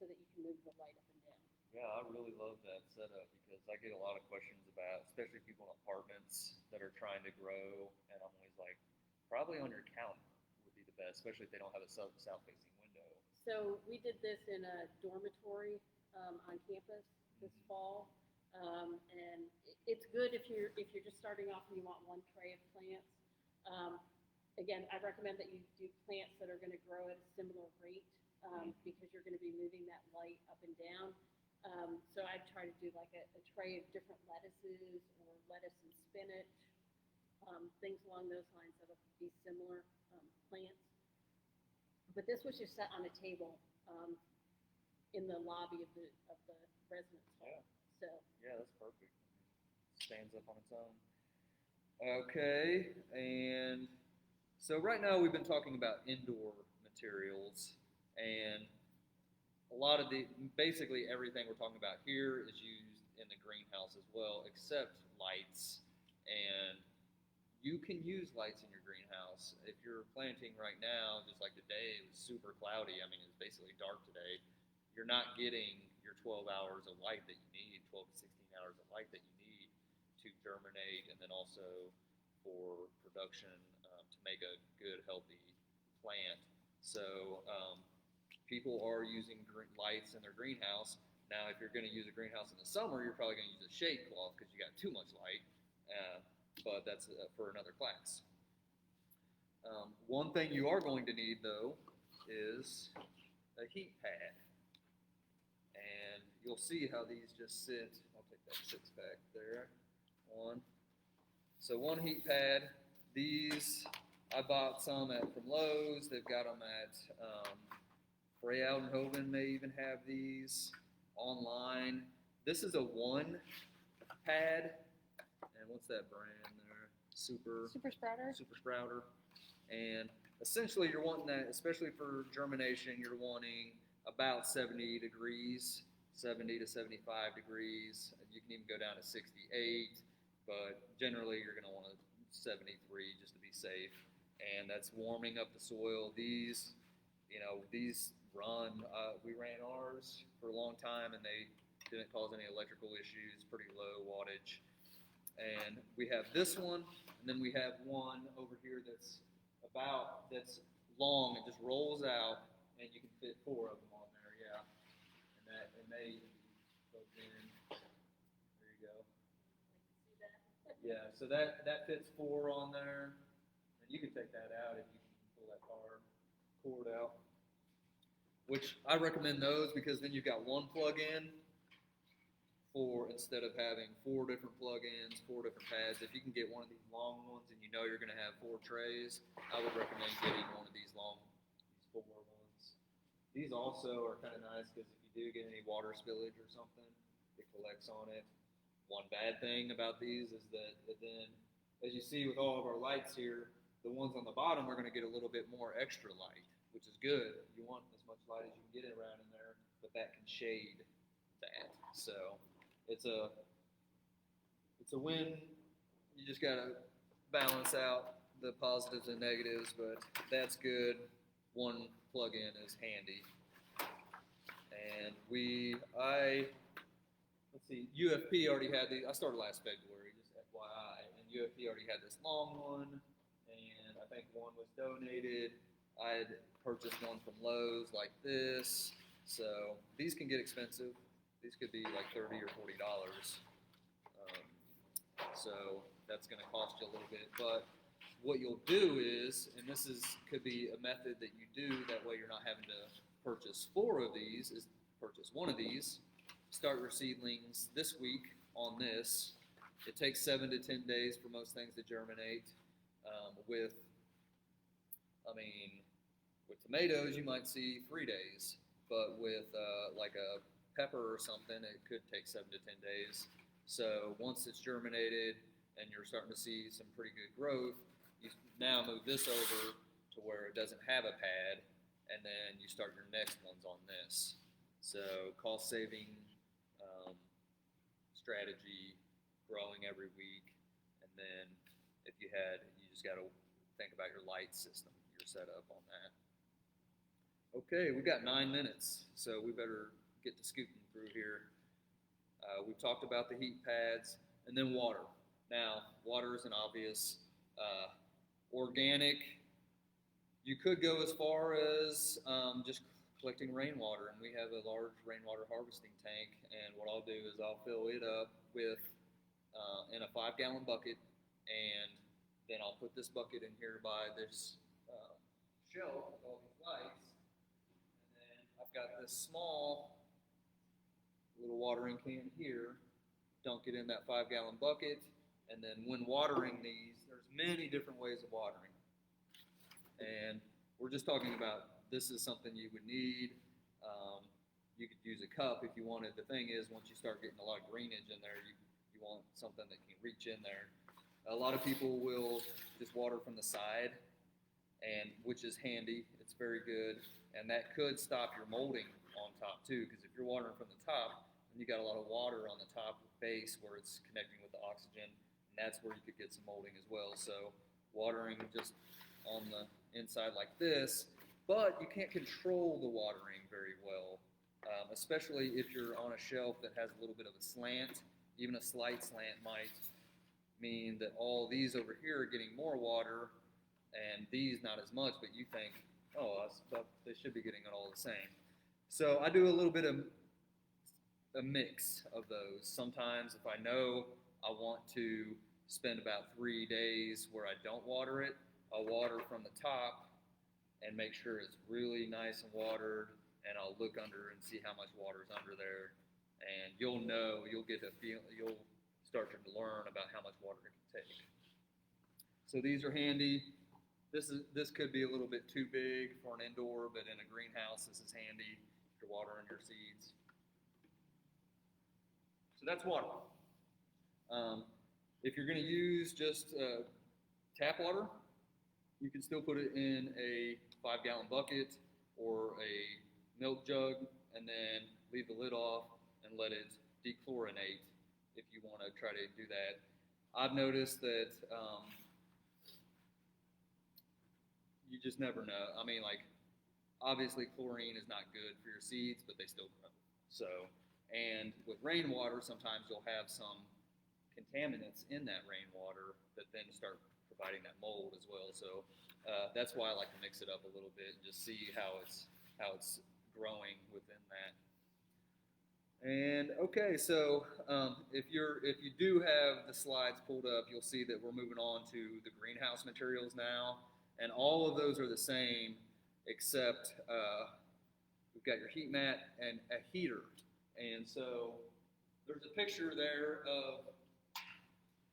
that you can move the light up and down. Yeah, I really love that setup because I get a lot of questions about, especially people in apartments that are trying to grow, and I'm always like, probably on your counter would be the best, especially if they don't have a south-facing window. So we did this in a dormitory on campus this fall, and it's good if you're just starting off and you want 1 tray of plants. Again, I recommend that you do plants that are going to grow at a similar rate because you're going to be moving that light up and down. So I'd try to do like a tray of different lettuces or lettuce and spinach, things along those lines that'll be similar plants. But this was just set on a table in the lobby of the residence hall. Yeah. So Yeah, that's perfect. Stands up on its own. Okay, and so right now we've been talking about indoor materials, and a lot of basically everything we're talking about here is used in the greenhouse as well, except lights. And you can use lights in your greenhouse. If you're planting right now, just like today, it was super cloudy. I mean, it's basically dark today. You're not getting your 12 hours of light that you need, 12 to 16 hours of light that you need to germinate, and then also for production to make a good, healthy plant. So people are using lights in their greenhouse. Now, if you're going to use a greenhouse in the summer, you're probably going to use a shade cloth because you got too much light. But that's for another class. One thing you are going to need, though, is a heat pad. And you'll see how these just sit. I'll take that 6-pack there. So one heat pad. These, I bought some from Lowe's. They've got them at Frey Aldenhoven may even have these online. This is a 1 pad. And what's that brand there? Super Sprouter. And essentially you're wanting that, especially for germination, you're wanting about 70 degrees, 70 to 75 degrees. You can even go down to 68, but generally you're going to want a 73 just to be safe. And that's warming up the soil. These run, we ran ours for a long time and they didn't cause any electrical issues, pretty low wattage. And we have this one, and then we have one over here that's long and just rolls out, and you can fit 4 of them on there, yeah. And they plugged in. There you go. see that? Yeah, so that fits 4 on there, and you can take that out if you can pull that cord out. Which I recommend those because then you've got 1 plug-in. Instead of having 4 different plug-ins, 4 different pads. If you can get one of these long ones and you know you're going to have 4 trays, I would recommend getting one of these 4 ones. These also are kind of nice because if you do get any water spillage or something, it collects on it. One bad thing about these is that then, as you see with all of our lights here, the ones on the bottom are going to get a little bit more extra light, which is good. You want as much light as you can get around in there, but that can shade that. So it's a win. You just gotta balance out the positives and negatives, but that's good. 1 plug-in is handy. And let's see, UFP already had these. I started last February, just FYI, and UFP already had this long one, and I think one was donated. I had purchased one from Lowe's like this, so these can get expensive. These could be like $30 or $40. So that's going to cost you a little bit. But what you'll do is, and could be a method that you do, that way you're not having to purchase 4 of these, is purchase 1 of these, start your seedlings this week on this, It takes 7 to 10 days for most things to germinate. With tomatoes, you might see 3 days, but with like a pepper or something, it could take 7 to 10 days. So once it's germinated and you're starting to see some pretty good growth, you now move this over to where it doesn't have a pad, and then you start your next ones on this. So cost-saving strategy, growing every week, and then if you just got to think about your light system, your setup on that. Okay, we've got 9 minutes, so we better get to scooting through here. We've talked about the heat pads, and then water. Now, water is an obvious. Organic, you could go as far as just collecting rainwater, and we have a large rainwater harvesting tank, and what I'll do is I'll fill it up with in a 5-gallon bucket, and then I'll put this bucket in here by this shelf with all these lights, and then I've got this small little watering can here, dunk it in that 5-gallon bucket, and then when watering these, there's many different ways of watering, and we're just talking about this is something you would need. You could use a cup if you wanted. The thing is, once you start getting a lot of greenage in there, you want something that can reach in there. A lot of people will just water from the side, and which is handy. It's very good, and that could stop your molding on top too, because if you're watering from the top, then you got a lot of water on the top base where it's connecting with the oxygen, and that's where you could get some molding as well. So watering just on the inside like this, but you can't control the watering very well, especially if you're on a shelf that has a little bit of a slant. Even a slight slant might mean that all these over here are getting more water and these not as much, but you think, oh, they should be getting it all the same. So I do a little bit of a mix of those. Sometimes if I know I want to spend about 3 days where I don't water it, I'll water from the top and make sure it's really nice and watered, and I'll look under and see how much water is under there, and you'll get a feel, you'll start to learn about how much water it can take. So these are handy. This could be a little bit too big for an indoor, but in a greenhouse, this is handy if you're watering your seeds. So that's water. If you're going to use just tap water, you can still put it in a 5-gallon bucket or a milk jug, and then leave the lid off and let it dechlorinate if you want to try to do that. I've noticed that you just never know. I mean, like, obviously chlorine is not good for your seeds, but they still grow. So, and with rainwater, sometimes you'll have some contaminants in that rainwater that then start providing that mold as well. So that's why I like to mix it up a little bit and just see how it's growing within that. And okay, so if you do have the slides pulled up, you'll see that we're moving on to the greenhouse materials now, and all of those are the same except we've got your heat mat and a heater. And so there's a picture there of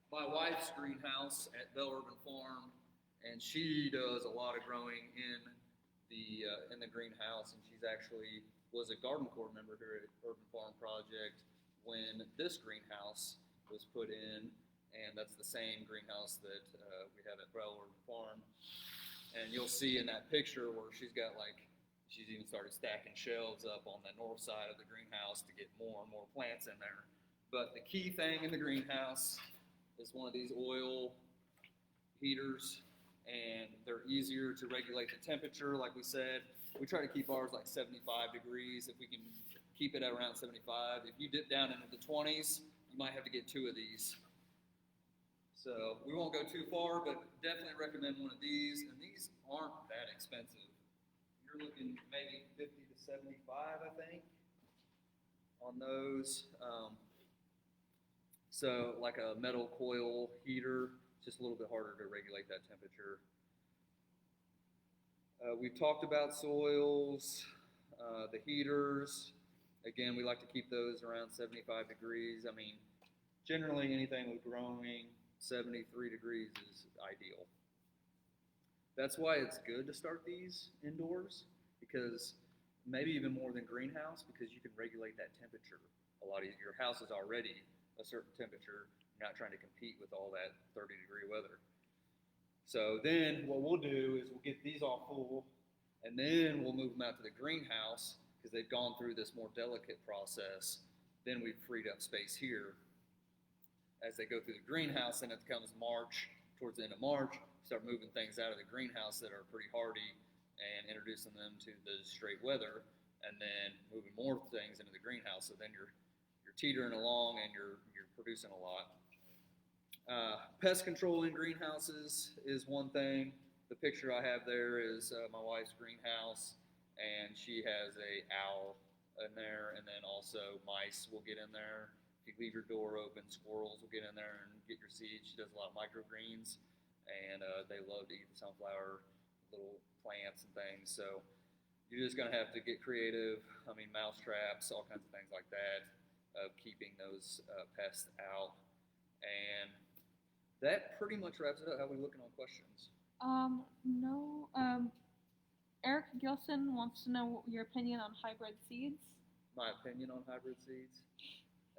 my wife's greenhouse at Bell Urban Farm, and she does a lot of growing in the greenhouse, and she's actually was a Garden Corps member here at Urban Farm Project when this greenhouse was put in, and that's the same greenhouse that we have at Bell Urban Farm. And you'll see in that picture where she's even started stacking shelves up on the north side of the greenhouse to get more and more plants in there. But the key thing in the greenhouse is one of these oil heaters, and they're easier to regulate the temperature. Like we said, we try to keep ours like 75 degrees if we can keep it at around 75. If you dip down into the 20s, you might have to get 2 of these. So we won't go too far, but definitely recommend one of these, and these aren't that expensive. You're looking maybe 50 to 75, I think, on those. So like a metal coil heater, it's just a little bit harder to regulate that temperature. We've talked about soils, the heaters. Again, we like to keep those around 75 degrees. I mean, generally anything with growing 73 degrees is ideal. That's why it's good to start these indoors, because maybe even more than greenhouse, because you can regulate that temperature. A lot of your house is already a certain temperature. You're not trying to compete with all that 30-degree weather. So then what we'll do is we'll get these all full, and then we'll move them out to the greenhouse because they've gone through this more delicate process. Then we've freed up space here. As they go through the greenhouse, then it comes March, towards the end of March, start moving things out of the greenhouse that are pretty hardy and introducing them to the straight weather, and then moving more things into the greenhouse. So then you're teetering along and you're producing a lot. Pest control in greenhouses is one thing. The picture I have there is my wife's greenhouse, and she has a owl in there, and then also mice will get in there. If you leave your door open, squirrels will get in there and get your seeds. She does a lot of microgreens, and they love to eat the sunflower little plants and things. So you're just going to have to get creative. I mean, mouse traps, all kinds of things like that, of keeping those pests out. And that pretty much wraps it up. How are we looking on questions? No. Eric Gilson wants to know your opinion on hybrid seeds. My opinion on hybrid seeds?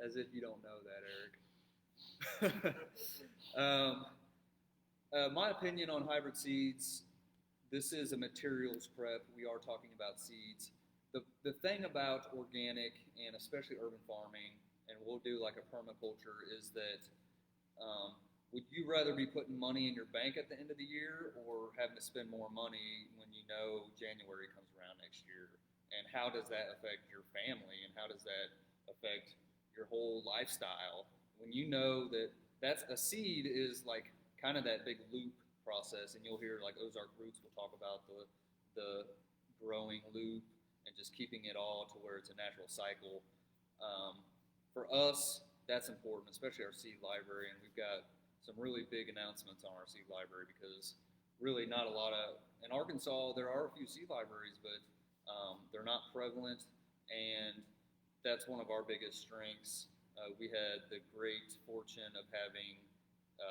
As if you don't know that, Eric. My opinion on hybrid seeds, this is a materials prep. We are talking about seeds. The thing about organic and especially urban farming, and we'll do like a permaculture, is that would you rather be putting money in your bank at the end of the year or having to spend more money when you know January comes around next year? And how does that affect your family, and how does that affect your whole lifestyle? When you know that that's a seed is like kind of that big loop process, and you'll hear like Ozark Roots will talk about the growing loop and just keeping it all to where it's a natural cycle. For us, that's important, especially our seed library, and we've got some really big announcements on our seed library, because really not a lot of, in Arkansas, there are a few seed libraries, but they're not prevalent, and that's one of our biggest strengths. We had the great fortune of having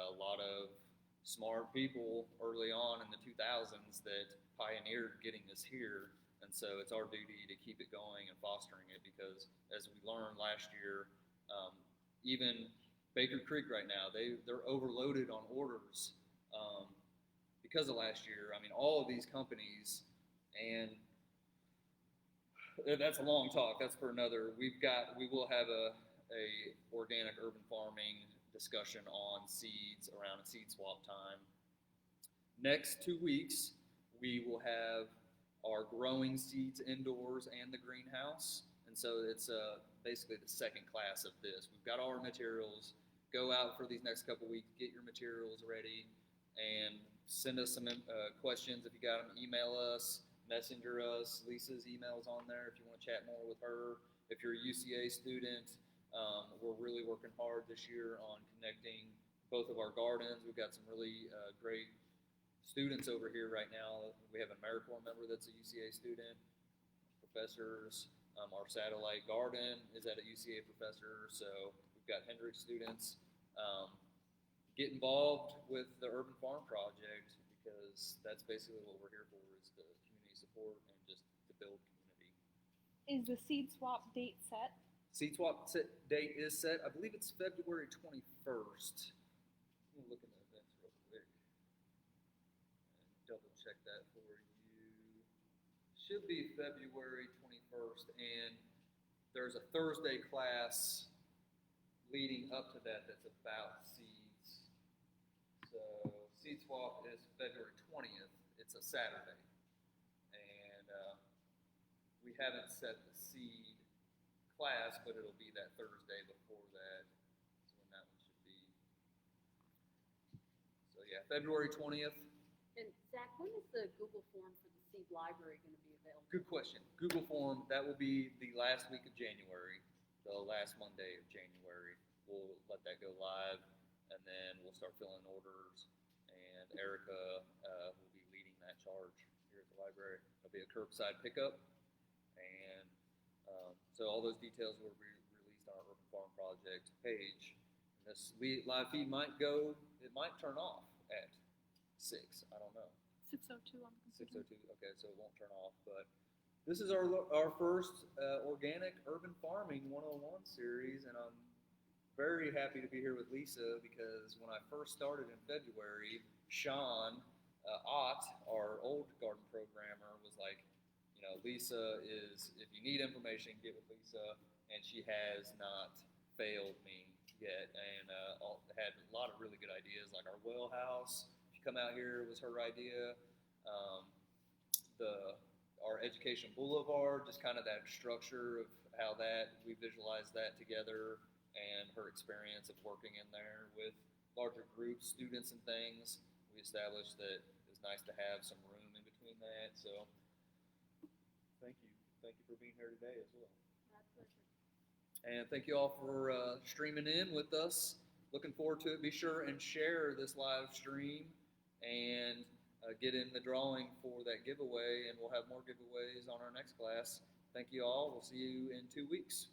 a lot of smart people early on in the 2000s that pioneered getting this here, and so it's our duty to keep it going and fostering it, because as we learned last year, even Baker Creek right now, they're overloaded on orders because of last year. I mean, all of these companies, and that's a long talk. That's for another. We will have a organic urban farming discussion on seeds around a seed swap time. Next 2 weeks, we will have our growing seeds indoors and the greenhouse, and so it's basically the second class of this. We've got all our materials. Go out for these next couple weeks, get your materials ready, and send us some questions if you got them. Email us. Messenger us. Lisa's email's on there if you want to chat more with her. If you're a UCA student, we're really working hard this year on connecting both of our gardens. We've got some really great students over here right now. We have an AmeriCorps member that's a UCA student, professors. Our satellite garden is at a UCA professor, so we've got Hendrick students. Get involved with the Urban Farm Project, because that's basically what we're here for, is the community support and just to build community. Is the seed swap date set? Seed swap date is set. I believe it's February 21st. Let me look at the events real quick and double check that for you. Should be February 21st, and there's a Thursday class leading up to that that's about seeds. So seed swap is February 20th. It's a Saturday. And we haven't set the seed class, but it'll be that Thursday before that. That's when that one should be. So yeah, February 20th. And Zach, when is the Google form for the seed library going to be available? Good question. Google form, that will be the last week of January, the last Monday of January. We'll let that go live, and then we'll start filling orders, and Erica will be leading that charge here at the library. It'll be a curbside pickup, and so all those details will be released on our Urban Farm Project page. And This live feed might go, it might turn off at 6. I don't know. 6:02 on the computer. 6:02. Okay, so it won't turn off. But this is our first organic urban farming 101 series, and I'm very happy to be here with Lisa because when I first started in February, Sean Ott, our old garden programmer, was like, you know, Lisa is, if you need information, get with Lisa, and she has not failed me yet, and had a lot of really good ideas, like our well house. If you come out here, it was her idea. Our education boulevard, just kind of that structure of how that we visualized that together, and her experience of working in there with larger groups, students, and things. We established that it was nice to have some room in between that. So, thank you for being here today as well. My pleasure. And thank you all for streaming in with us. Looking forward to it. Be sure and share this live stream and get in the drawing for that giveaway, and we'll have more giveaways on our next class. Thank you all. We'll see you in 2 weeks.